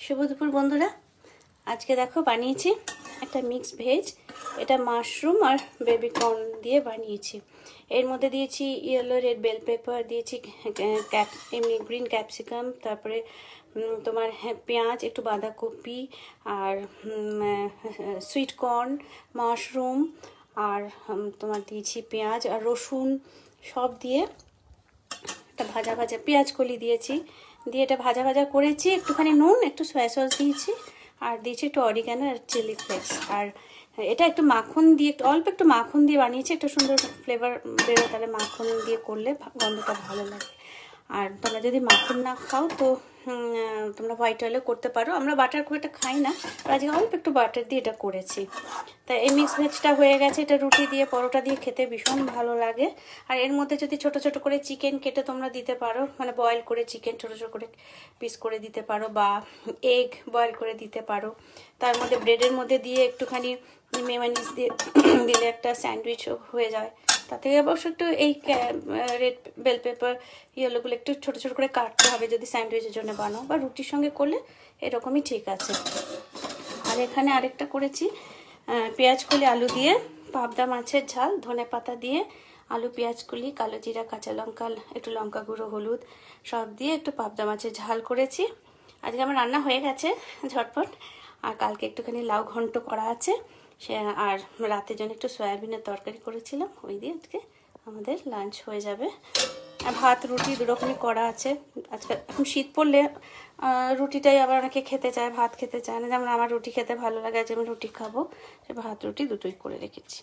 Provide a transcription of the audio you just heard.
শুভ দুপুর বন্ধুরা। আজকে দেখো বানিয়েছি একটা মিক্স ভেজ। এটা মাশরুম আর বেবি কর্ন দিয়ে বানিয়েছি। এর মধ্যে দিয়েছি ইয়েলো রেড বেল পেপার, দিয়েছি এমনি গ্রিন ক্যাপসিকাম, তারপরে তোমার পেঁয়াজ, একটু বাঁধাকপি আর সুইট কর্ন, মাশরুম আর তোমার দিয়েছি পেঁয়াজ আর রসুন সব দিয়ে একটা ভাজা ভাজা, পেঁয়াজ কলি দিয়েছি, দিয়ে এটা ভাজা ভাজা করেছি। একটুখানি নুন, একটু সয়া সস দিয়েছি আর দিয়েছি একটু অরিগানো আর চিলি ফ্লেক্স। আর এটা একটু মাখন দিয়ে, অল্প একটু মাখন দিয়ে বানিয়েছি, একটু সুন্দর ফ্লেভার বেরো, তাহলে মাখন দিয়ে করলে গন্ধটা ভালো লাগে। আর তোমরা যদি মাখন না খাও তো তোমরা হোয়াইট অয়েলও করতে পারো। আমরা বাটার খুব একটা খাই না, আজকে অল্প একটু বাটার দিয়ে এটা করেছি। তাই এই মিক্স ভেজটা হয়ে গেছে। এটা রুটি দিয়ে, পরোটা দিয়ে খেতে ভীষণ ভালো লাগে। আর এর মধ্যে যদি ছোট ছোট করে চিকেন কেটে তোমরা দিতে পারো, মানে বয়েল করে চিকেন ছোট ছোট করে পিস করে দিতে পারো, বা এগ বয়েল করে দিতে পারো। তার মধ্যে ব্রেডের মধ্যে দিয়ে একটুখানি মেয়োনিজ দিয়ে দিলে একটা স্যান্ডউইচ হয়ে যায়। তাতে অবশ্য একটু এই রেড বেল পেপার ইয়েলোগুলো একটু ছোট ছোট করে কাটতে হবে যদি স্যান্ডউইচের জন্য বানাও, বা রুটির সঙ্গে করলে এরকমই ঠিক আছে। আর এখানে আরেকটা করেছি পেঁয়াজ কলি আলু দিয়ে, পাবদা মাছের ঝাল, ধনে পাতা দিয়ে, আলু পেঁয়াজ কলি, কালো জিরা, কাঁচা লঙ্কা, একটু লঙ্কা গুঁড়ো, হলুদ সব দিয়ে একটু পাবদা মাছের ঝাল করেছি। আজকে আমার রান্না হয়ে গেছে ঝটপট। আর কালকে একটুখানি লাউ ঘন্ট করা আছে, সে আর রাতের জন্য একটু সয়াবিনের তরকারি করেছিলাম, ওই দিয়ে আজকে আমাদের লাঞ্চ হয়ে যাবে। আর ভাত রুটি দুরকমই করা আছে। আজকে এখন শীত পড়লে রুটিটাই আবার অনেকে খেতে চায়, ভাত খেতে চায় না। যেমন আমার রুটি খেতে ভালো লাগে, আজ আমি রুটি খাবো, সে ভাত রুটি দুটোই করে রেখেছি।